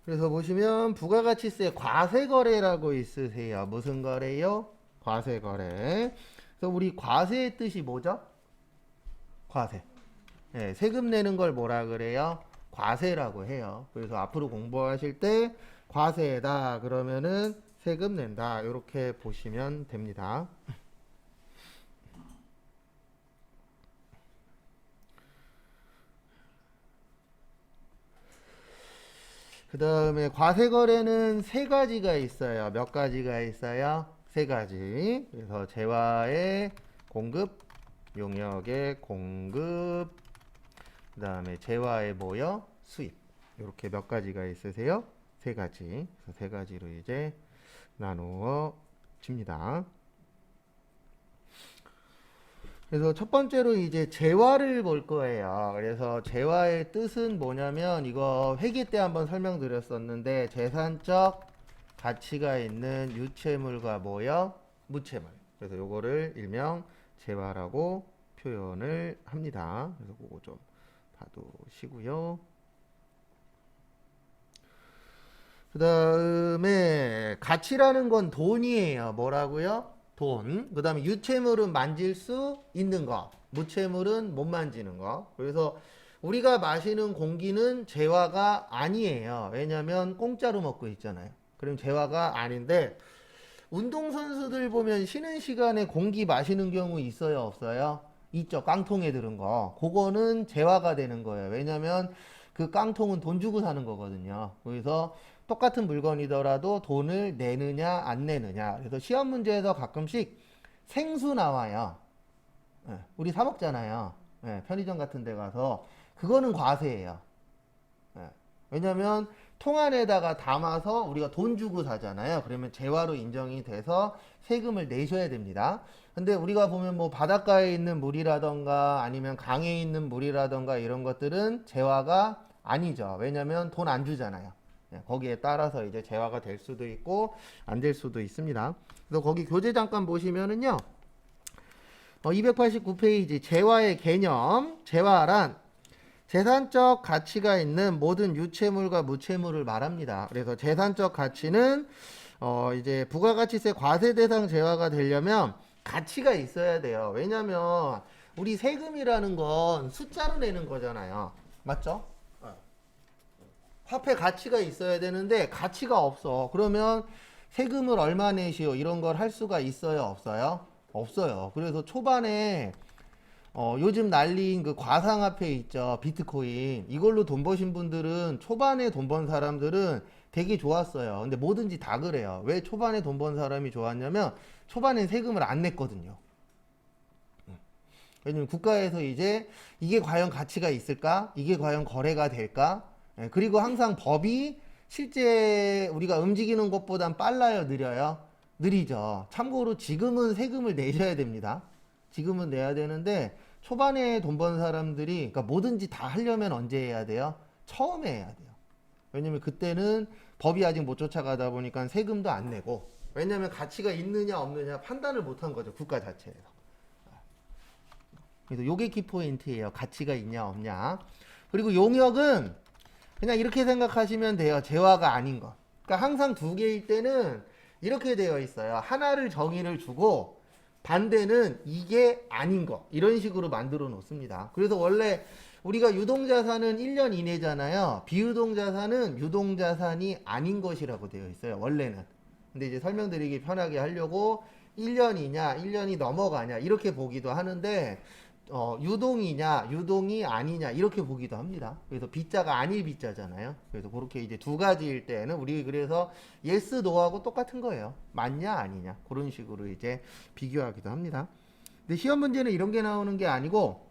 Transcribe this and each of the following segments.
그래서 보시면 부가가치세 과세거래라고 있으세요. 무슨 거래요? 과세거래. 그래서 우리 과세의 뜻이 뭐죠? 과세. 네, 세금 내는 걸 뭐라 그래요? 과세라고 해요. 그래서 앞으로 공부하실 때 과세다 그러면은 세금 낸다 이렇게 보시면 됩니다. 그 다음에 과세거래는 세 가지가 있어요. 몇 가지가 있어요? 세 가지. 그래서 재화의 공급, 용역의 공급, 그 다음에 재화의 뭐요? 수입. 이렇게 몇 가지가 있으세요? 세 가지. 그래서 세 가지로 이제 나누어 집니다. 그래서 첫 번째로 이제 재화를 볼 거예요. 그래서 재화의 뜻은 뭐냐면 이거 회계 때 한번 설명드렸었는데 재산적 가치가 있는 유체물과 뭐요? 무체물. 그래서 요거를 일명 재화라고 표현을 합니다. 그래서 그거 좀 봐두시고요. 그 다음에 가치라는 건 돈이에요. 뭐라고요? 돈. 그 다음에 유체물은 만질 수 있는 거. 무체물은 못 만지는 거. 그래서 우리가 마시는 공기는 재화가 아니에요. 왜냐면 공짜로 먹고 있잖아요. 그럼 재화가 아닌데 운동선수들 보면 쉬는 시간에 공기 마시는 경우 있어요? 없어요? 있죠. 깡통에 들은 거. 그거는 재화가 되는 거예요. 왜냐면 그 깡통은 돈 주고 사는 거거든요. 그래서 똑같은 물건이더라도 돈을 내느냐 안 내느냐. 그래서 시험 문제에서 가끔씩 생수 나와요. 예, 우리 사 먹잖아요. 예, 편의점 같은 데 가서 그거는 과세예요. 예. 왜냐면 통 안에다가 담아서 우리가 돈 주고 사잖아요. 그러면 재화로 인정이 돼서 세금을 내셔야 됩니다. 근데 우리가 보면 뭐 바닷가에 있는 물이라던가 아니면 강에 있는 물이라던가 이런 것들은 재화가 아니죠. 왜냐면 돈 안 주잖아요. 예, 거기에 따라서 이제 재화가 될 수도 있고 안 될 수도 있습니다. 그래서 거기 교재 잠깐 보시면은요. 289페이지 재화의 개념. 재화란 재산적 가치가 있는 모든 유체물과 무체물을 말합니다. 그래서 재산적 가치는 이제 부가가치세 과세 대상 재화가 되려면 가치가 있어야 돼요. 왜냐면 우리 세금이라는 건 숫자로 내는 거잖아요. 맞죠? 화폐 가치가 있어야 되는데 가치가 없어. 그러면 세금을 얼마 내시오 이런 걸 할 수가 있어요, 없어요? 없어요. 그래서 초반에 요즘 난리인 그 과상화폐 있죠. 비트코인. 이걸로 돈 버신 분들은 초반에 돈 번 사람들은 되게 좋았어요. 근데 뭐든지 다 그래요. 왜 초반에 돈 번 사람이 좋았냐면 초반엔 세금을 안 냈거든요. 왜냐면 국가에서 이제 이게 과연 가치가 있을까? 이게 과연 거래가 될까? 예, 그리고 항상 법이 실제 우리가 움직이는 것보단 빨라요, 느려요? 느리죠. 참고로 지금은 세금을 내셔야 됩니다. 지금은 내야 되는데 초반에 돈 번 사람들이 그러니까 뭐든지 다 하려면 언제 해야 돼요? 처음에 해야 돼요. 왜냐면 그때는 법이 아직 못 쫓아가다 보니까 세금도 안 내고 왜냐면 가치가 있느냐 없느냐 판단을 못 한 거죠. 국가 자체에서. 그래서 요게 키포인트예요. 가치가 있냐 없냐. 그리고 용역은 그냥 이렇게 생각하시면 돼요. 재화가 아닌 거. 그러니까 항상 두 개일 때는 이렇게 되어 있어요. 하나를 정의를 주고 반대는 이게 아닌 거. 이런 식으로 만들어 놓습니다. 그래서 원래 우리가 유동자산은 1년 이내잖아요. 비유동자산은 유동자산이 아닌 것이라고 되어 있어요. 원래는. 근데 이제 설명드리기 편하게 하려고 1년이냐, 1년이 넘어가냐, 이렇게 보기도 하는데, 유동이냐, 유동이 아니냐, 이렇게 보기도 합니다. 그래서 B자가 아닐 B자잖아요. 그래서 그렇게 이제 두 가지일 때는 우리 그래서 yes, no하고 똑같은 거예요. 맞냐, 아니냐. 그런 식으로 이제 비교하기도 합니다. 근데 시험 문제는 이런 게 나오는 게 아니고,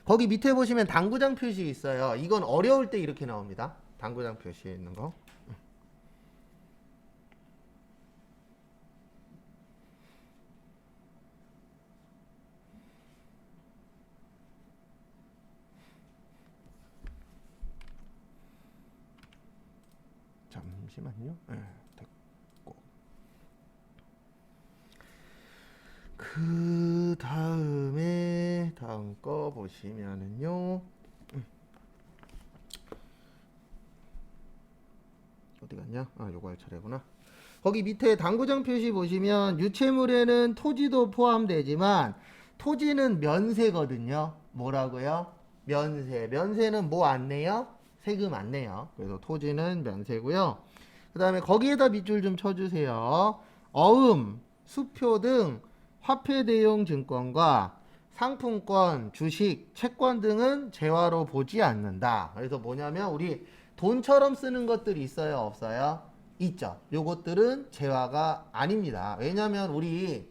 거기 밑에 보시면 당구장 표시 있어요. 이건 어려울 때 이렇게 나옵니다. 당구장 표시 있는 거. 잠시만요. 네, 됐고. 그 다음에 다음 거 보시면은요. 어디 갔냐? 요거 할 차례구나. 거기 밑에 당구장 표시 보시면 유체물에는 토지도 포함되지만 토지는 면세거든요. 뭐라고요? 면세. 면세는 뭐 안 내요? 세금 안 내요. 그래서 토지는 면세고요. 그 다음에 거기에다 밑줄 좀 쳐주세요. 어음, 수표 등 화폐 대용 증권과 상품권, 주식, 채권 등은 재화로 보지 않는다. 그래서 뭐냐면 우리 돈처럼 쓰는 것들이 있어요, 없어요? 있죠. 요것들은 재화가 아닙니다. 왜냐면 우리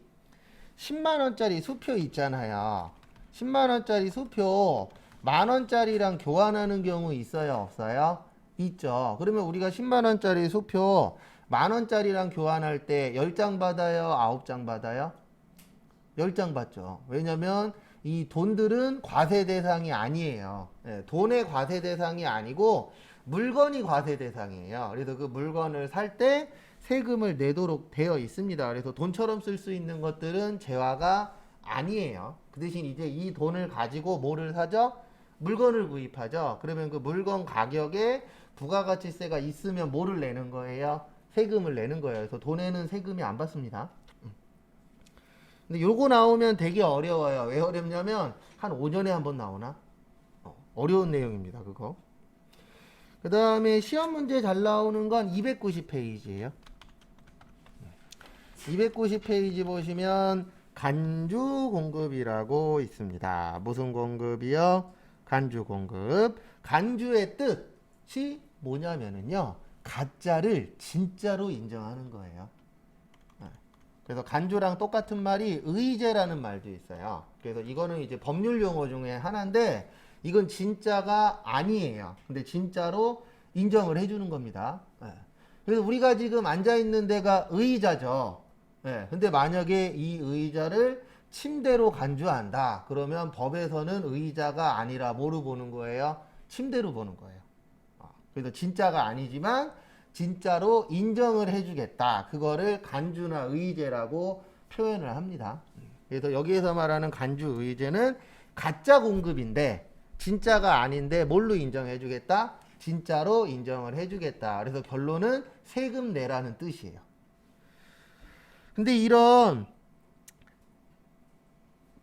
10만 원짜리 수표 있잖아요. 10만 원짜리 수표 만 원짜리랑 교환하는 경우 있어요, 없어요? 있죠. 그러면 우리가 10만 원짜리 수표 만 원짜리랑 교환할 때 10장 받아요, 9장 받아요? 10장 받죠. 왜냐면 이 돈들은 과세 대상이 아니에요. 예, 돈의 과세 대상이 아니고 물건이 과세 대상이에요. 그래서 그 물건을 살 때 세금을 내도록 되어 있습니다. 그래서 돈처럼 쓸 수 있는 것들은 재화가 아니에요. 그 대신 이제 이 돈을 가지고 뭐를 사죠? 물건을 구입하죠. 그러면 그 물건 가격에 부가가치세가 있으면 뭐를 내는 거예요? 세금을 내는 거예요. 그래서 돈에는 세금이 안 받습니다. 근데 요거 나오면 되게 어려워요. 왜 어렵냐면 한 5년에 한 번 나오나? 어려운 내용입니다. 그거. 그 다음에 시험 문제 잘 나오는 건 290페이지예요. 290페이지 보시면 간주 공급이라고 있습니다. 무슨 공급이요? 간주 공급. 간주의 뜻이 뭐냐면은요. 가짜를 진짜로 인정하는 거예요. 그래서 간주랑 똑같은 말이 의제라는 말도 있어요. 그래서 이거는 이제 법률 용어 중에 하나인데 이건 진짜가 아니에요. 근데 진짜로 인정을 해주는 겁니다. 그래서 우리가 지금 앉아있는 데가 의자죠. 근데 만약에 이 의자를 침대로 간주한다. 그러면 법에서는 의자가 아니라 뭐로 보는 거예요? 침대로 보는 거예요. 그래서 진짜가 아니지만 진짜로 인정을 해주겠다. 그거를 간주나 의제라고 표현을 합니다. 그래서 여기에서 말하는 간주 의제는 가짜 공급인데 진짜가 아닌데 뭘로 인정해주겠다? 진짜로 인정을 해주겠다. 그래서 결론은 세금 내라는 뜻이에요. 근데 이런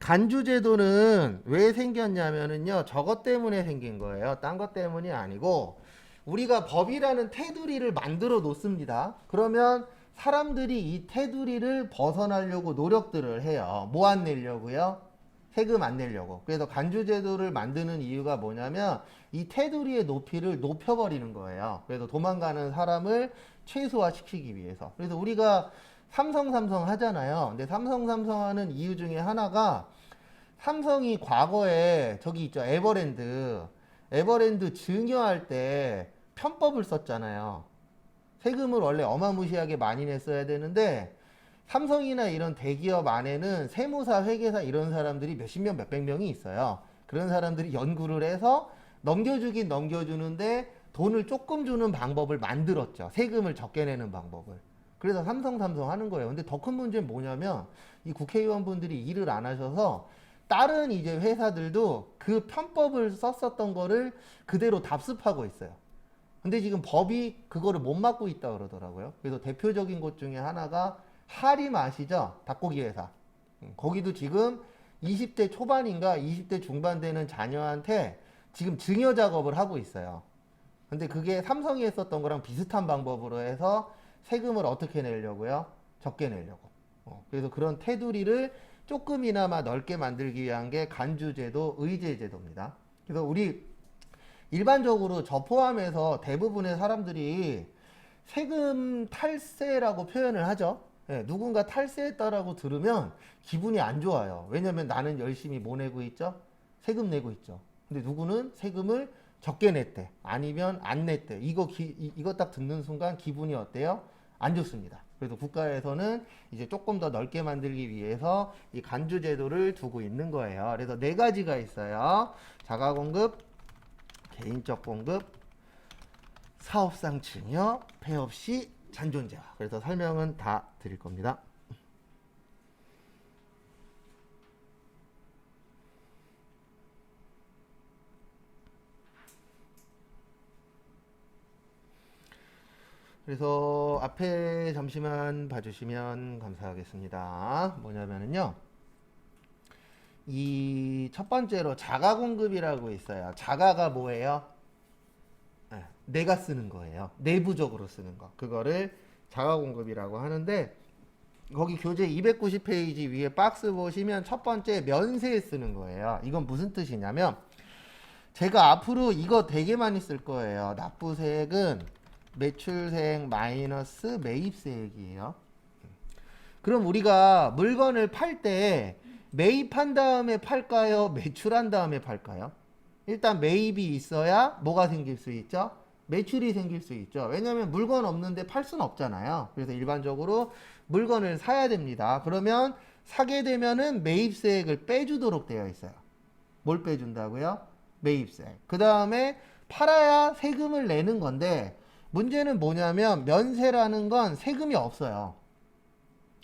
간주제도는 왜 생겼냐면은요, 저것 때문에 생긴 거예요. 딴 것 때문이 아니고, 우리가 법이라는 테두리를 만들어 놓습니다. 그러면 사람들이 이 테두리를 벗어나려고 노력들을 해요. 뭐 안 내려고요? 세금 안 내려고. 그래서 간주제도를 만드는 이유가 뭐냐면 이 테두리의 높이를 높여버리는 거예요. 그래서 도망가는 사람을 최소화시키기 위해서. 그래서 우리가 삼성 하잖아요. 근데 삼성 하는 이유 중에 하나가 삼성이 과거에 저기 있죠. 에버랜드 증여할 때 편법을 썼잖아요. 세금을 원래 어마무시하게 많이 냈어야 되는데 삼성이나 이런 대기업 안에는 세무사, 회계사 이런 사람들이 몇십 명, 몇백 명이 있어요. 그런 사람들이 연구를 해서 넘겨주긴 넘겨주는데 돈을 조금 주는 방법을 만들었죠. 세금을 적게 내는 방법을. 그래서 삼성 하는 거예요. 근데 더 큰 문제는 뭐냐면 이 국회의원분들이 일을 안 하셔서 다른 이제 회사들도 그 편법을 썼었던 거를 그대로 답습하고 있어요. 근데 지금 법이 그거를 못 막고 있다 그러더라고요. 그래서 대표적인 것 중에 하나가 하림 아시죠? 닭고기 회사. 거기도 지금 20대 초반인가 20대 중반 되는 자녀한테 지금 증여 작업을 하고 있어요. 근데 그게 삼성이 했었던 거랑 비슷한 방법으로 해서 세금을 어떻게 내려고요? 적게 내려고. 그래서 그런 테두리를 조금이나마 넓게 만들기 위한 게 간주제도, 의제제도입니다. 그래서 우리 일반적으로 저 포함해서 대부분의 사람들이 세금 탈세라고 표현을 하죠. 누군가 탈세했다라고 들으면 기분이 안 좋아요. 왜냐면 나는 열심히 뭐 내고 있죠? 세금 내고 있죠. 근데 누구는 세금을 적게 냈대. 아니면 안 냈대. 이거 딱 듣는 순간 기분이 어때요? 안 좋습니다. 그래서 국가에서는 이제 조금 더 넓게 만들기 위해서 이 간주제도를 두고 있는 거예요. 그래서 네 가지가 있어요. 자가공급, 개인적 공급, 사업상 증여, 폐업 시 잔존재화. 그래서 설명은 다 드릴 겁니다. 그래서 앞에 잠시만 봐주시면 감사하겠습니다. 뭐냐면은요. 이 첫 번째로 자가 공급이라고 있어요. 자가가 뭐예요? 내가 쓰는 거예요. 내부적으로 쓰는 거. 그거를 자가 공급이라고 하는데 거기 교재 290페이지 위에 박스 보시면 첫 번째 면세 쓰는 거예요. 이건 무슨 뜻이냐면 제가 앞으로 이거 되게 많이 쓸 거예요. 납부세액은 매출세액 마이너스 매입세액이에요. 그럼 우리가 물건을 팔 때 매입한 다음에 팔까요? 매출한 다음에 팔까요? 일단 매입이 있어야 뭐가 생길 수 있죠? 매출이 생길 수 있죠. 왜냐하면 물건 없는데 팔 수는 없잖아요. 그래서 일반적으로 물건을 사야 됩니다. 그러면 사게 되면은 매입세액을 빼주도록 되어 있어요. 뭘 빼준다고요? 매입세액. 그 다음에 팔아야 세금을 내는 건데 문제는 뭐냐면 면세라는 건 세금이 없어요.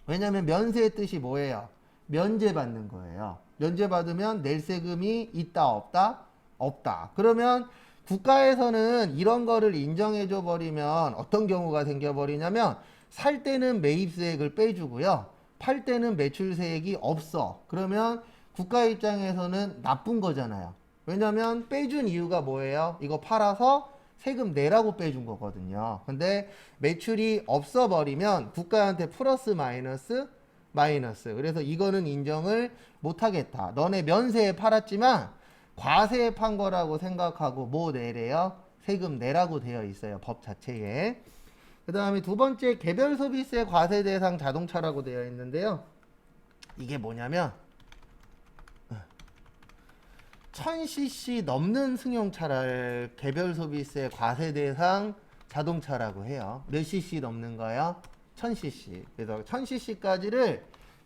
왜냐하면 면세의 뜻이 뭐예요? 면제받는 거예요. 면제받으면 낼 세금이 있다 없다? 없다. 그러면 국가에서는 이런 거를 인정해줘 버리면 어떤 경우가 생겨버리냐면 살 때는 매입세액을 빼주고요. 팔 때는 매출세액이 없어. 그러면 국가 입장에서는 나쁜 거잖아요. 왜냐면 빼준 이유가 뭐예요? 이거 팔아서 세금 내라고 빼준 거거든요. 근데 매출이 없어 버리면 국가한테 플러스 마이너스 마이너스. 그래서 이거는 인정을 못 하겠다. 너네 면세에 팔았지만 과세에 판 거라고 생각하고 뭐 내래요? 세금 내라고 되어 있어요. 법 자체에. 그 다음에 두 번째 개별 소비세 과세 대상 자동차라고 되어 있는데요. 이게 뭐냐면 1000cc 넘는 승용차를 개별 소비세 과세 대상 자동차라고 해요. 몇 cc 넘는 거요? 1000cc. 그래서 1000cc까지를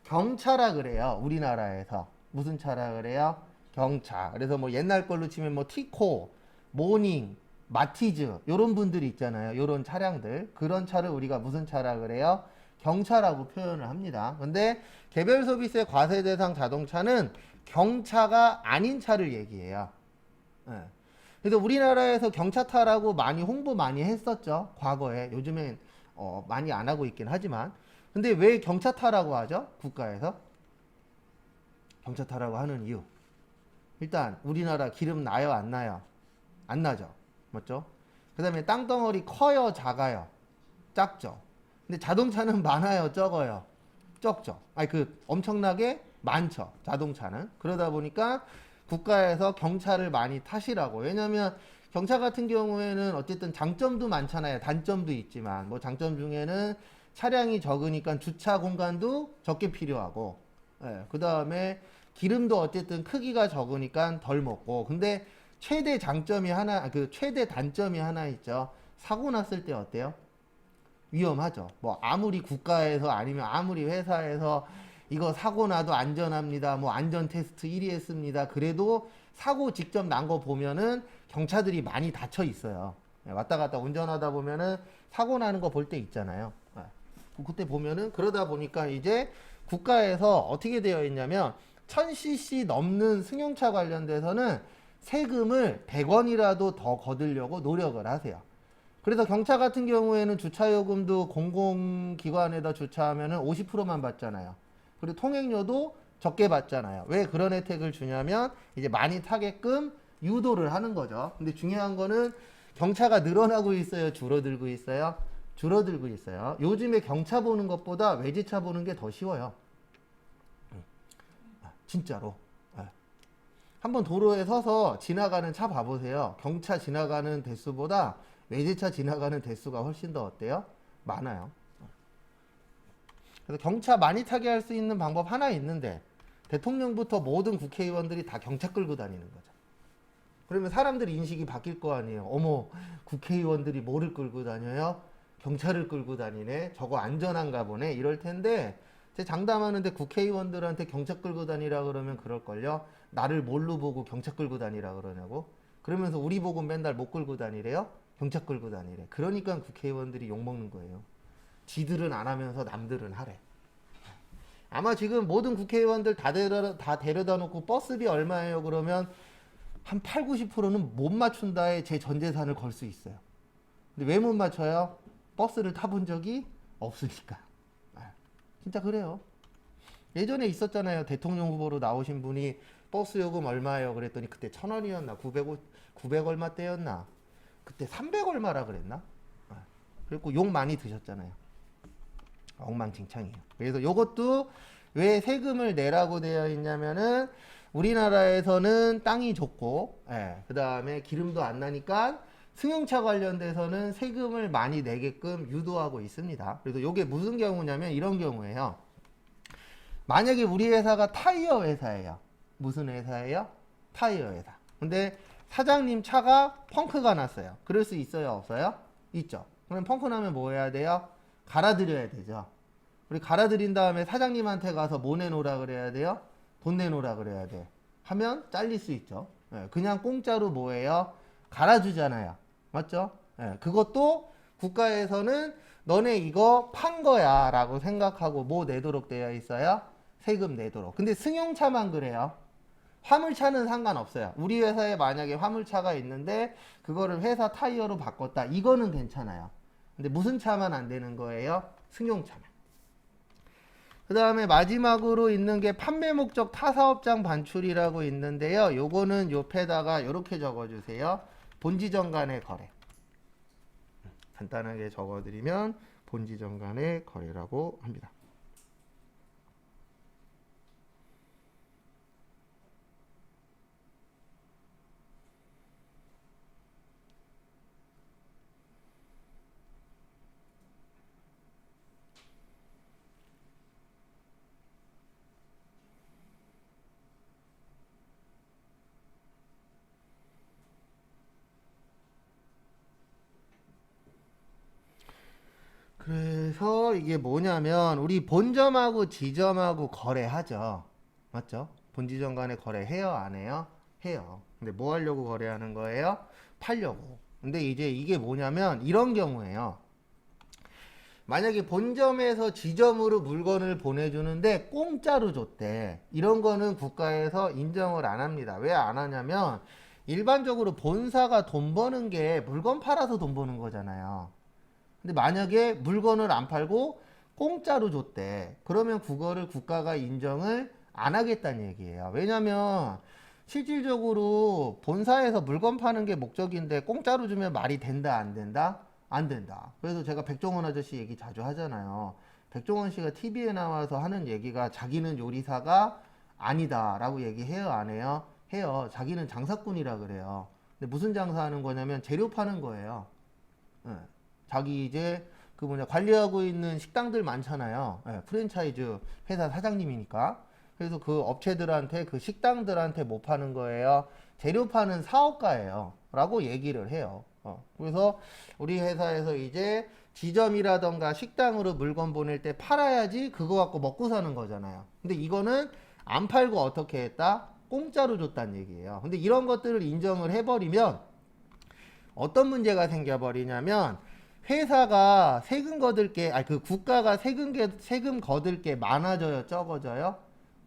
경차라 그래요. 우리나라에서. 무슨 차라 그래요? 경차. 그래서 뭐 옛날 걸로 치면 뭐 티코, 모닝, 마티즈 요런 분들이 있잖아요. 요런 차량들. 그런 차를 우리가 무슨 차라 그래요? 경차라고 표현을 합니다. 근데 개별 소비세 과세 대상 자동차는 경차가 아닌 차를 얘기해요. 예. 그래서 우리나라에서 경차타라고 많이 홍보 많이 했었죠. 과거에. 요즘엔 많이 안 하고 있긴 하지만. 근데 왜 경차타라고 하죠? 국가에서? 경차타라고 하는 이유. 일단 우리나라 기름 나요? 안 나요? 안 나죠. 맞죠? 그 다음에 땅덩어리 커요? 작아요? 작죠. 근데 자동차는 많아요? 적어요? 적죠. 아니 엄청나게 많죠. 자동차는. 그러다 보니까 국가에서 경차를 많이 타시라고. 왜냐면 경차 같은 경우에는 어쨌든 장점도 많잖아요. 단점도 있지만 뭐 장점 중에는 차량이 적으니까 주차 공간도 적게 필요하고, 그 다음에 기름도 어쨌든 크기가 적으니까 덜 먹고. 근데 최대 장점이 하나, 최대 단점이 하나 있죠. 사고 났을 때 어때요? 위험하죠. 뭐 아무리 국가에서 아니면 아무리 회사에서 이거 사고 나도 안전합니다. 뭐 안전 테스트 1위 했습니다. 그래도 사고 직접 난 거 보면은 경차들이 많이 다쳐 있어요. 왔다 갔다 운전하다 보면은 사고 나는 거 볼 때 있잖아요. 그때 보면은 그러다 보니까 이제 국가에서 어떻게 되어 있냐면 1000cc 넘는 승용차 관련돼서는 세금을 100원이라도 더 거두려고 노력을 하세요. 그래서 경차 같은 경우에는 주차요금도 공공기관에다 주차하면은 50%만 받잖아요. 그리고 통행료도 적게 받잖아요. 왜 그런 혜택을 주냐면 이제 많이 타게끔 유도를 하는 거죠. 근데 중요한 거는 경차가 늘어나고 있어요? 줄어들고 있어요? 줄어들고 있어요. 요즘에 경차 보는 것보다 외제차 보는 게 더 쉬워요. 진짜로. 한번 도로에 서서 지나가는 차 봐보세요. 경차 지나가는 대수보다 외제차 지나가는 대수가 훨씬 더 어때요? 많아요. 그래서 경차 많이 타게 할 수 있는 방법 하나 있는데 대통령부터 모든 국회의원들이 다 경차 끌고 다니는 거죠. 그러면 사람들이 인식이 바뀔 거 아니에요. 어머, 국회의원들이 뭐를 끌고 다녀요? 경차를 끌고 다니네. 저거 안전한가 보네. 이럴 텐데 제 장담하는데 국회의원들한테 경차 끌고 다니라 그러면 그럴걸요. 나를 뭘로 보고 경차 끌고 다니라 그러냐고. 그러면서 우리 보고 맨날 못 끌고 다니래요. 경차 끌고 다니래. 그러니까 국회의원들이 욕먹는 거예요. 지들은 안 하면서 남들은 하래. 아마 지금 모든 국회의원들 다 데려다 놓고 버스비 얼마예요? 그러면 한 8, 90%는 못 맞춘다에 제 전 재산을 걸 수 있어요. 근데 왜 못 맞춰요? 버스를 타본 적이 없으니까. 진짜 그래요. 예전에 있었잖아요. 대통령 후보로 나오신 분이 버스 요금 얼마예요? 그랬더니 그때 1,000원이었나? 900 얼마 때였나? 그때 300 얼마라 그랬나? 그리고 욕 많이 드셨잖아요. 엉망진창이에요. 그래서 요것도 왜 세금을 내라고 되어 있냐면은 우리나라에서는 땅이 좋고, 그 다음에 기름도 안 나니까 승용차 관련돼서는 세금을 많이 내게끔 유도하고 있습니다. 그래서 요게 무슨 경우냐면 이런 경우예요. 만약에 우리 회사가 타이어 회사예요. 무슨 회사예요? 타이어 회사. 근데 사장님 차가 펑크가 났어요. 그럴 수 있어요? 없어요? 있죠. 그럼 펑크 나면 뭐 해야 돼요? 갈아드려야 되죠. 우리 갈아드린 다음에 사장님한테 가서 뭐 내놓으라 그래야 돼요? 돈 내놓으라 그래야 돼. 하면 잘릴 수 있죠. 그냥 공짜로 뭐예요? 갈아주잖아요. 맞죠? 그것도 국가에서는 너네 이거 판 거야 라고 생각하고 뭐 내도록 되어 있어요? 세금 내도록. 근데 승용차만 그래요. 화물차는 상관없어요. 우리 회사에 만약에 화물차가 있는데 그거를 회사 타이어로 바꿨다. 이거는 괜찮아요. 근데 무슨 차만 안 되는 거예요? 승용차만. 그 다음에 마지막으로 있는 게 판매 목적 타사업장 반출이라고 있는데요. 요거는 옆에다가 이렇게 적어주세요. 본지점 간의 거래. 간단하게 적어드리면 본지점 간의 거래라고 합니다. 그래서 이게 뭐냐면 우리 본점하고 지점하고 거래하죠. 맞죠? 본지점 간에 거래해요, 안 해요? 해요. 근데 뭐 하려고 거래하는 거예요? 팔려고. 근데 이제 이게 뭐냐면 이런 경우에요. 만약에 본점에서 지점으로 물건을 보내주는데 공짜로 줬대. 이런 거는 국가에서 인정을 안 합니다. 왜 안 하냐면 일반적으로 본사가 돈 버는 게 물건 팔아서 돈 버는 거잖아요. 근데 만약에 물건을 안 팔고 공짜로 줬대. 그러면 그거를 국가가 인정을 안 하겠다는 얘기예요. 왜냐면 실질적으로 본사에서 물건 파는 게 목적인데 공짜로 주면 말이 된다, 안 된다? 안 된다. 그래서 제가 백종원 아저씨 얘기 자주 하잖아요. 백종원 씨가 TV에 나와서 하는 얘기가 자기는 요리사가 아니다라고 얘기해요, 안 해요? 해요. 자기는 장사꾼이라 그래요. 근데 무슨 장사하는 거냐면 재료 파는 거예요. 예. 자기 이제 그 뭐냐 관리하고 있는 식당들 많잖아요. 프랜차이즈 회사 사장님이니까. 그래서 그 업체들한테 그 식당들한테 뭐 파는 거예요? 재료 파는 사업가예요. 라고 얘기를 해요. 그래서 우리 회사에서 이제 지점이라던가 식당으로 물건 보낼 때 팔아야지 그거 갖고 먹고 사는 거잖아요. 근데 이거는 안 팔고 어떻게 했다? 공짜로 줬다는 얘기예요. 근데 이런 것들을 인정을 해버리면 어떤 문제가 생겨버리냐면 회사가 세금 거둘 게, 그 국가가 세금 거둘 게 많아져요, 적어져요?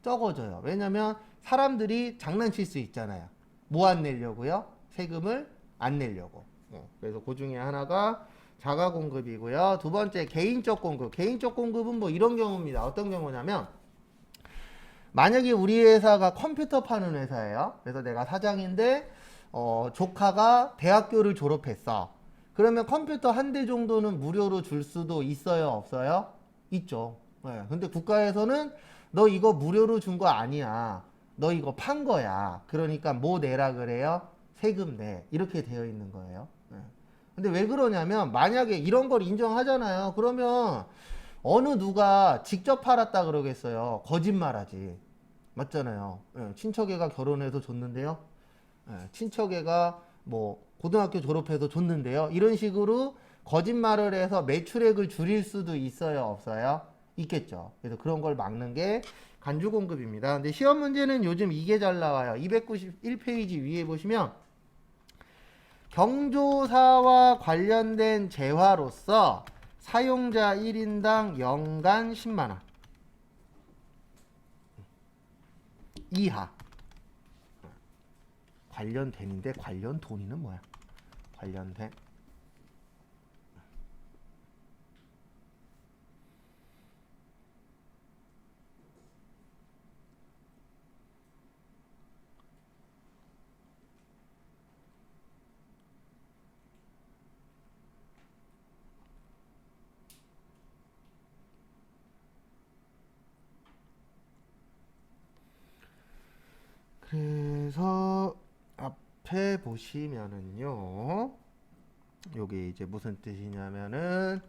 적어져요. 왜냐면 사람들이 장난칠 수 있잖아요. 뭐 안 내려고요? 세금을 안 내려고. 그래서 그 중에 하나가 자가 공급이고요. 두 번째 개인적 공급. 개인적 공급은 뭐 이런 경우입니다. 어떤 경우냐면 만약에 우리 회사가 컴퓨터 파는 회사예요. 그래서 내가 사장인데 조카가 대학교를 졸업했어. 그러면 컴퓨터 한 대 정도는 무료로 줄 수도 있어요, 없어요? 있죠. 근데 국가에서는 너 이거 무료로 준 거 아니야. 너 이거 판 거야. 그러니까 뭐 내라 그래요? 세금 내. 이렇게 되어 있는 거예요. 근데 왜 그러냐면 만약에 이런 걸 인정하잖아요. 그러면 어느 누가 직접 팔았다 그러겠어요. 거짓말하지. 맞잖아요. 친척애가 결혼해서 줬는데요. 친척애가 뭐 고등학교 졸업해서 줬는데요. 이런 식으로 거짓말을 해서 매출액을 줄일 수도 있어요, 없어요? 있겠죠. 그래서 그런 걸 막는 게 간주공급입니다. 근데 시험 문제는 요즘 이게 잘 나와요. 291페이지 위에 보시면 경조사와 관련된 재화로서 사용자 1인당 연간 10만원 이하. 관련된인데 관련 돈이는 뭐야? 관련된 그래서 앞에 보시면은요. 요게 이제 무슨 뜻이냐면은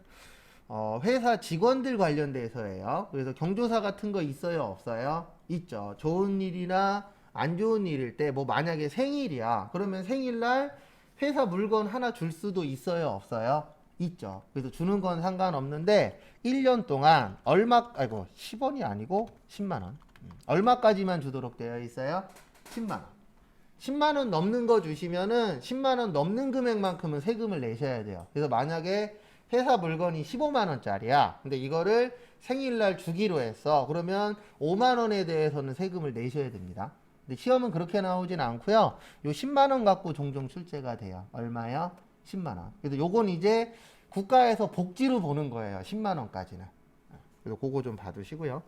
회사 직원들 관련돼서예요. 그래서 경조사 같은 거 있어요, 없어요? 있죠. 좋은 일이나 안 좋은 일일 때 뭐 만약에 생일이야. 그러면 생일날 회사 물건 하나 줄 수도 있어요, 없어요? 있죠. 그래서 주는 건 상관없는데 1년 동안 얼마 10원이 아니고 10만 원. 얼마까지만 주도록 되어 있어요? 10만 원. 10만 원 넘는 거 주시면은 10만 원 넘는 금액만큼은 세금을 내셔야 돼요. 그래서 만약에 회사 물건이 15만 원짜리야. 근데 이거를 생일날 주기로 했어. 그러면 5만 원에 대해서는 세금을 내셔야 됩니다. 근데 시험은 그렇게 나오진 않고요. 요 10만 원 갖고 종종 출제가 돼요. 얼마요? 10만 원. 그래서 요건 이제 국가에서 복지로 보는 거예요. 10만 원까지는. 그래서 그거 좀 봐두시고요.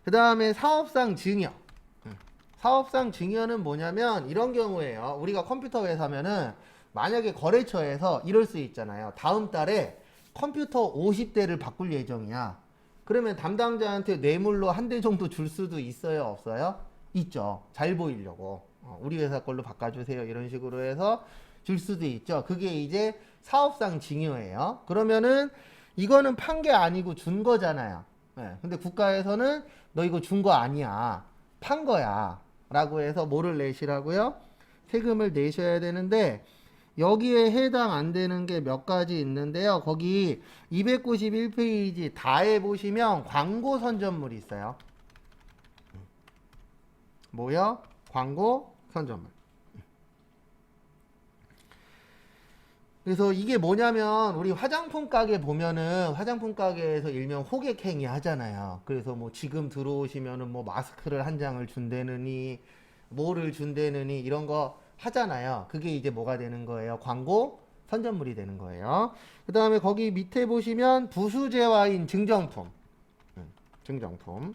그 다음에 사업상 증여. 사업상 증여는 뭐냐면 이런 경우에요. 우리가 컴퓨터 회사면은 만약에 거래처에서 이럴 수 있잖아요. 다음 달에 컴퓨터 50대를 바꿀 예정이야. 그러면 담당자한테 뇌물로 한 대 정도 줄 수도 있어요, 없어요? 있죠. 잘 보이려고. 우리 회사 걸로 바꿔주세요. 이런 식으로 해서 줄 수도 있죠. 그게 이제 사업상 증여예요. 그러면은 이거는 판 게 아니고 준 거잖아요. 네. 근데 국가에서는 너 이거 준 거 아니야. 판 거야. 라고 해서 뭐를 내시라고요? 세금을 내셔야 되는데 여기에 해당 안 되는 게 몇 가지 있는데요. 거기 291페이지 다에 보시면 광고 선전물이 있어요. 뭐요? 광고 선전물. 그래서 이게 뭐냐면 우리 화장품 가게 보면은 화장품 가게에서 일명 호객행위 하잖아요. 그래서 뭐 지금 들어오시면은 뭐 마스크를 한 장을 준다느니 뭐를 준다느니 이런 거 하잖아요. 그게 이제 뭐가 되는 거예요? 광고 선전물이 되는 거예요. 그 다음에 거기 밑에 보시면 부수재화인 증정품. 증정품.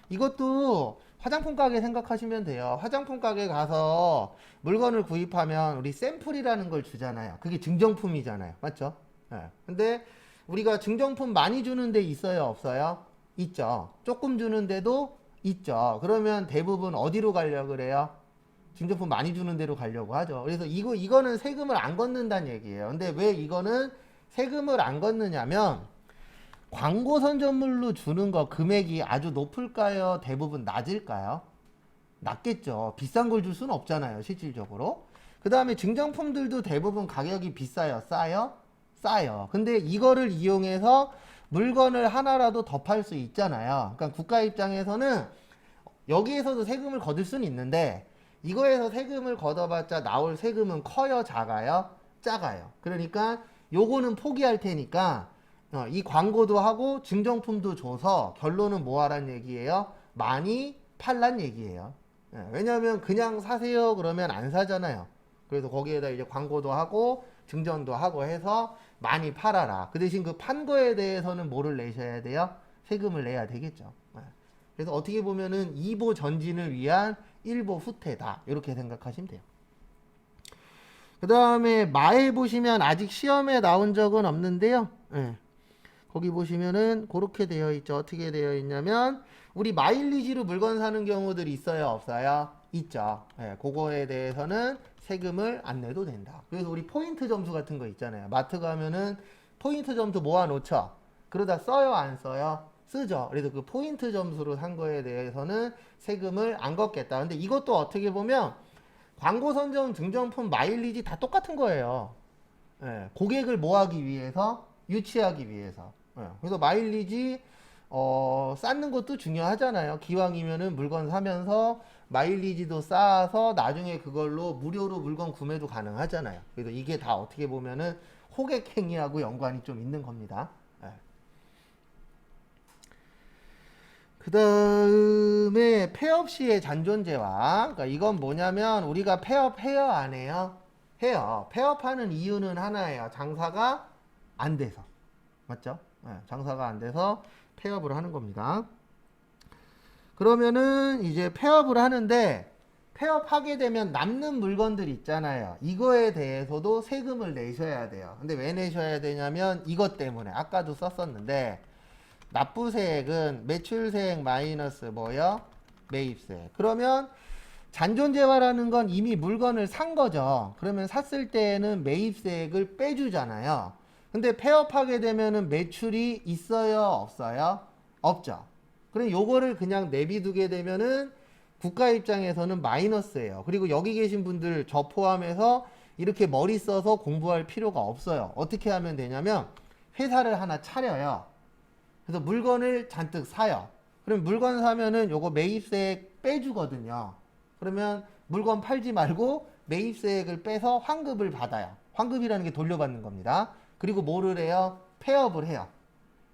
이것도 화장품 가게 생각하시면 돼요. 화장품 가게 가서 물건을 구입하면 우리 샘플이라는 걸 주잖아요. 그게 증정품이잖아요. 맞죠? 네. 근데 우리가 증정품 많이 주는 데 있어요? 없어요? 있죠. 조금 주는데도 있죠. 그러면 대부분 어디로 가려고 그래요? 증정품 많이 주는 데로 가려고 하죠. 그래서 이거는 세금을 안 걷는다는 얘기예요. 근데 왜 이거는 세금을 안 걷느냐면 광고 선전물로 주는 거 금액이 아주 높을까요? 대부분 낮을까요? 낮겠죠. 비싼 걸 줄 수는 없잖아요. 실질적으로. 그 다음에 증정품들도 대부분 가격이 비싸요? 싸요? 싸요. 근데 이거를 이용해서 물건을 하나라도 더 팔 수 있잖아요. 그러니까 국가 입장에서는 여기에서도 세금을 거둘 수는 있는데 이거에서 세금을 걷어봤자 나올 세금은 커요? 작아요? 작아요. 그러니까 요거는 포기할 테니까 이 광고도 하고 증정품도 줘서 결론은 뭐 하란 얘기예요? 많이 팔란 얘기예요. 왜냐하면 그냥 사세요 그러면 안 사잖아요. 그래서 거기에다 이제 광고도 하고 증정도 하고 해서 많이 팔아라. 그 대신 그 판 거에 대해서는 뭐를 내셔야 돼요? 세금을 내야 되겠죠. 그래서 어떻게 보면은 2보 전진을 위한 1보 후퇴다. 이렇게 생각하시면 돼요. 그 다음에 마에 보시면 아직 시험에 나온 적은 없는데요. 거기 보시면은 그렇게 되어 있죠. 어떻게 되어 있냐면 우리 마일리지로 물건 사는 경우들이 있어요, 없어요? 있죠. 그거에 대해서는 세금을 안 내도 된다. 그래서 우리 포인트 점수 같은 거 있잖아요. 마트 가면은 포인트 점수 모아놓죠. 그러다 써요, 안 써요? 쓰죠. 그래서 그 포인트 점수로 산 거에 대해서는 세금을 안 걷겠다. 근데 이것도 어떻게 보면 광고 선정, 증정품, 마일리지 다 똑같은 거예요. 고객을 뭐 하기 위해서? 유치하기 위해서. 그래서 마일리지 쌓는 것도 중요하잖아요. 기왕이면은 물건 사면서 마일리지도 쌓아서 나중에 그걸로 무료로 물건 구매도 가능하잖아요. 그래서 이게 다 어떻게 보면은 호객 행위하고 연관이 좀 있는 겁니다. 그 다음에 폐업 시의 잔존재화. 그러니까 이건 뭐냐면 우리가 폐업해요, 안 해요? 해요. 폐업하는 이유는 하나예요. 장사가 안 돼서. 맞죠? 장사가 안 돼서 폐업을 하는 겁니다. 그러면은 이제 폐업을 하는데 폐업하게 되면 남는 물건들 있잖아요. 이거에 대해서도 세금을 내셔야 돼요. 근데 왜 내셔야 되냐면 이것 때문에 아까도 썼었는데 납부세액은 매출세액 마이너스 뭐요? 매입세. 그러면 잔존재화라는 건 이미 물건을 산 거죠. 그러면 샀을 때에는 매입세액을 빼주잖아요. 근데 폐업하게 되면은 매출이 있어요, 없어요? 없죠. 그럼 요거를 그냥 내비두게 되면은 국가 입장에서는 마이너스예요. 그리고 여기 계신 분들 저 포함해서 이렇게 머리 써서 공부할 필요가 없어요. 어떻게 하면 되냐면 회사를 하나 차려요. 그래서 물건을 잔뜩 사요. 그럼 물건 사면은 요거 매입세액 빼주거든요. 그러면 물건 팔지 말고 매입세액을 빼서 환급을 받아요. 환급이라는 게 돌려받는 겁니다. 그리고 뭐를 해요? 폐업을 해요.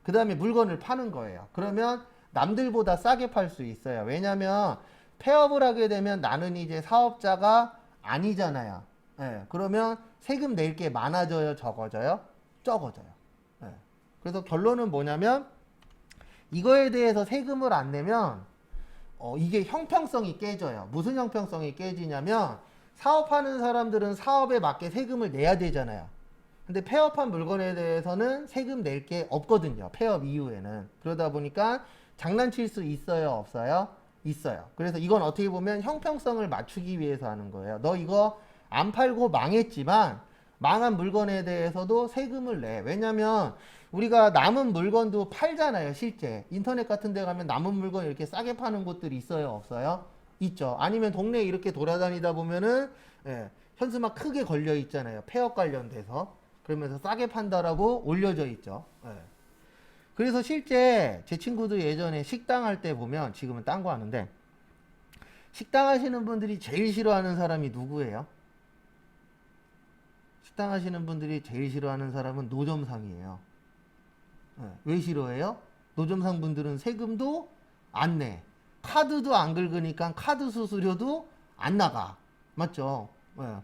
그 다음에 물건을 파는 거예요. 그러면 남들보다 싸게 팔 수 있어요. 왜냐면 폐업을 하게 되면 나는 이제 사업자가 아니잖아요. 예, 그러면 세금 낼 게 많아져요, 적어져요? 적어져요. 예. 그래서 결론은 뭐냐면 이거에 대해서 세금을 안 내면 이게 형평성이 깨져요. 무슨 형평성이 깨지냐면 사업하는 사람들은 사업에 맞게 세금을 내야 되잖아요. 근데 폐업한 물건에 대해서는 세금 낼 게 없거든요. 폐업 이후에는. 그러다 보니까 장난칠 수 있어요, 없어요? 있어요. 그래서 이건 어떻게 보면 형평성을 맞추기 위해서 하는 거예요. 너 이거 안 팔고 망했지만 망한 물건에 대해서도 세금을 내. 왜냐면 우리가 남은 물건도 팔잖아요, 실제. 인터넷 같은 데 가면 남은 물건 이렇게 싸게 파는 곳들이 있어요, 없어요? 있죠. 아니면 동네에 이렇게 돌아다니다 보면은 현수막 크게 걸려 있잖아요. 폐업 관련돼서. 그러면서 싸게 판다라고 올려져 있죠. 그래서 실제 제 친구들 예전에 식당 할 때 보면 지금은 딴 거 하는데 식당 하시는 분들이 제일 싫어하는 사람이 누구예요? 식당 하시는 분들이 제일 싫어하는 사람은 노점상이에요. 왜 싫어해요? 노점상 분들은 세금도 안 내. 카드도 안 긁으니까 카드 수수료도 안 나가. 맞죠?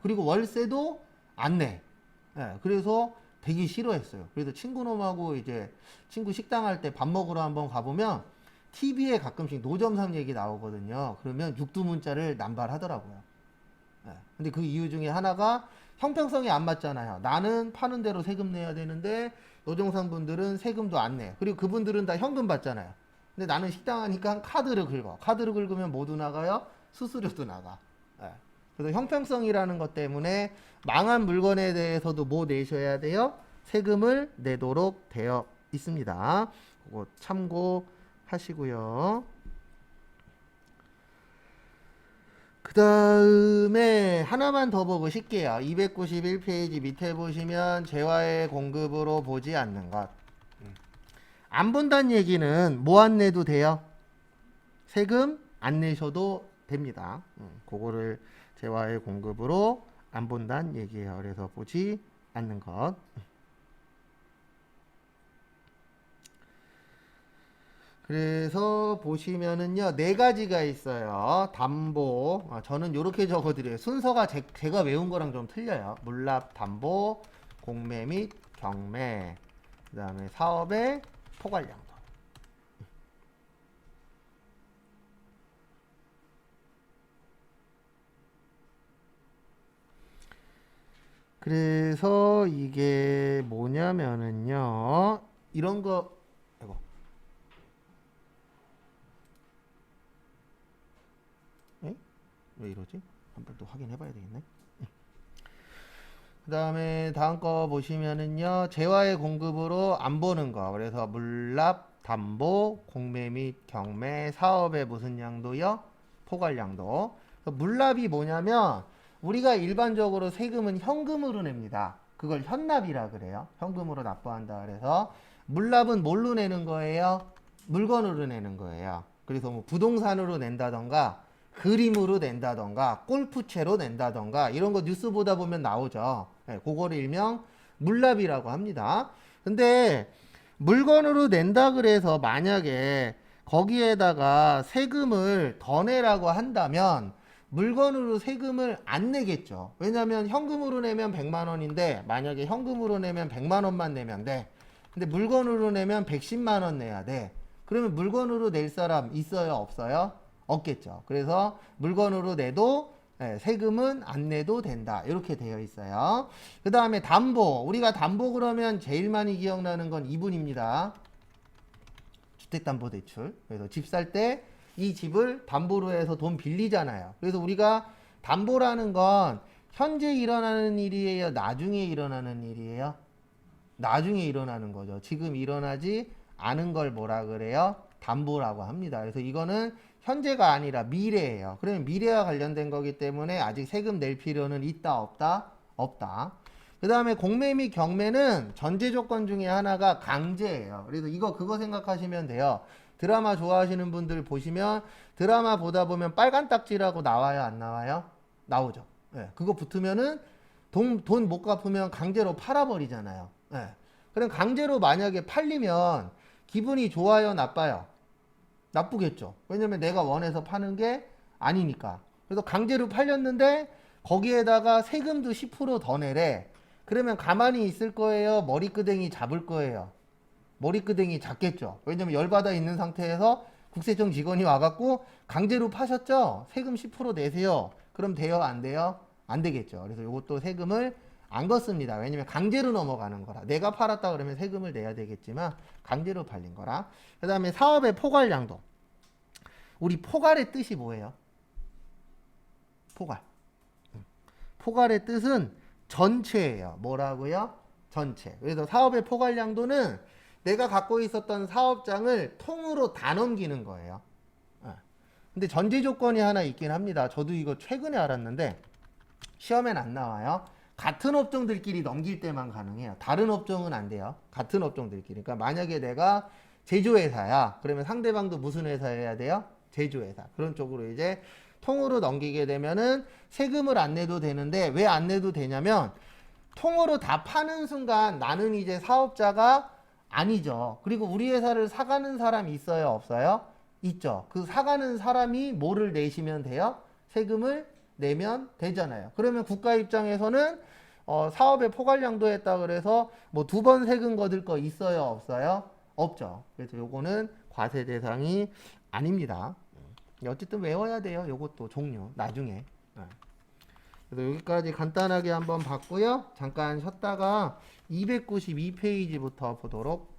그리고 월세도 안 내. 그래서 되게 싫어했어요. 그래서 친구놈하고 이제 친구 식당 할 때 밥 먹으러 한번 가보면 TV에 가끔씩 노점상 얘기 나오거든요. 그러면 육두문자를 남발하더라고요. 근데 그 이유 중에 하나가 형평성이 안 맞잖아요. 나는 파는 대로 세금 내야 되는데 노점상 분들은 세금도 안 내. 그리고 그분들은 다 현금 받잖아요. 근데 나는 식당 하니까 카드를 긁어. 카드를 긁으면 뭐도 나가요? 수수료도 나가. 그래서 형평성이라는 것 때문에 망한 물건에 대해서도 뭐 내셔야 돼요? 세금을 내도록 되어 있습니다. 그거 참고하시고요. 그 다음에 하나만 더 보고 쉴게요. 291페이지 밑에 보시면 재화의 공급으로 보지 않는 것. 안 본다는 얘기는 뭐 안 내도 돼요? 세금 안 내셔도 됩니다. 그거를 재화의 공급으로 안 본다는 얘기예요. 그래서 보지 않는 것. 그래서 보시면은요, 네 가지가 있어요. 담보. 저는 이렇게 적어드려요. 순서가 제가 외운 거랑 좀 틀려요. 물납, 담보, 공매 및 경매. 그 다음에 사업의 포괄량도. 그래서 이게 뭐냐면은요, 이런 거, 이거. 왜 이러지? 한번 또 확인해 봐야 되겠네. 그 다음에 다음 거 보시면은요, 재화의 공급으로 안 보는 거. 그래서 물납, 담보, 공매 및 경매, 사업의 무슨 양도요? 포괄량도. 물납이 뭐냐면 우리가 일반적으로 세금은 현금으로 냅니다. 그걸 현납이라 그래요. 현금으로 납부한다 그래서 물납은 뭘로 내는 거예요? 물건으로 내는 거예요. 그래서 뭐 부동산으로 낸다던가 그림으로 낸다던가 골프채로 낸다던가 이런 거 뉴스 보다 보면 나오죠. 그거를 일명 물납이라고 합니다. 근데 물건으로 낸다 그래서 만약에 거기에다가 세금을 더 내라고 한다면 물건으로 세금을 안 내겠죠. 왜냐면 현금으로 내면 100만 원인데 만약에 현금으로 내면 100만 원만 내면 돼. 근데 물건으로 내면 110만 원 내야 돼. 그러면 물건으로 낼 사람 있어요, 없어요? 없겠죠. 그래서 물건으로 내도 세금은 안 내도 된다. 이렇게 되어 있어요. 그 다음에 담보. 우리가 담보 그러면 제일 많이 기억나는 건 이분입니다. 주택담보대출. 그래서 집 살 때 이 집을 담보로 해서 돈 빌리잖아요. 그래서 우리가 담보라는 건 현재 일어나는 일이에요? 나중에 일어나는 일이에요? 나중에 일어나는 거죠. 지금 일어나지 않은 걸 뭐라 그래요? 담보라고 합니다. 그래서 이거는 현재가 아니라 미래예요. 그러면 미래와 관련된 거기 때문에 아직 세금 낼 필요는 있다, 없다? 없다. 그 다음에 공매 및 경매는 전제 조건 중에 하나가 강제예요. 그래서 이거 그거 생각하시면 돼요. 드라마 좋아하시는 분들 보시면 드라마 보다 보면 빨간 딱지라고 나와요, 안 나와요? 나오죠. 예, 그거 붙으면은 돈 못 갚으면 강제로 팔아버리잖아요. 예. 그럼 강제로 만약에 팔리면 기분이 좋아요, 나빠요? 나쁘겠죠. 왜냐면 내가 원해서 파는 게 아니니까. 그래서 강제로 팔렸는데 거기에다가 세금도 10% 더 내래. 그러면 가만히 있을 거예요? 머리끄댕이 잡을 거예요? 머리끄댕이 잡겠죠. 왜냐면 열받아 있는 상태에서 국세청 직원이 와갖고 강제로 파셨죠? 세금 10% 내세요. 그럼 돼요? 안 돼요? 안 되겠죠. 그래서 이것도 세금을 안 걷습니다. 왜냐면 강제로 넘어가는 거라. 내가 팔았다 그러면 세금을 내야 되겠지만 강제로 팔린 거라. 그 다음에 사업의 포괄량도. 우리 포괄의 뜻이 뭐예요? 포괄. 포괄의 뜻은 전체예요. 뭐라고요? 전체. 그래서 사업의 포괄량도는 내가 갖고 있었던 사업장을 통으로 다 넘기는 거예요. 근데 전제 조건이 하나 있긴 합니다. 저도 이거 최근에 알았는데 시험엔 안 나와요. 같은 업종들끼리 넘길 때만 가능해요. 다른 업종은 안 돼요. 같은 업종들끼리. 그러니까 만약에 내가 제조회사야. 그러면 상대방도 무슨 회사여야 돼요? 제조회사. 그런 쪽으로 이제 통으로 넘기게 되면은 세금을 안 내도 되는데 왜 안 내도 되냐면 통으로 다 파는 순간 나는 이제 사업자가 아니죠. 그리고 우리 회사를 사가는 사람이 있어요? 없어요? 있죠. 그 사가는 사람이 뭐를 내시면 돼요? 세금을 내면 되잖아요. 그러면 국가 입장에서는 사업의 포괄량도 했다 그래서 뭐 2번 세금 거둘 거 있어요? 없어요? 없죠. 그래서 요거는 과세 대상이 아닙니다. 어쨌든 외워야 돼요. 요것도 종류 나중에. 그래서 여기까지 간단하게 한번 봤고요. 잠깐 쉬었다가 292페이지부터 보도록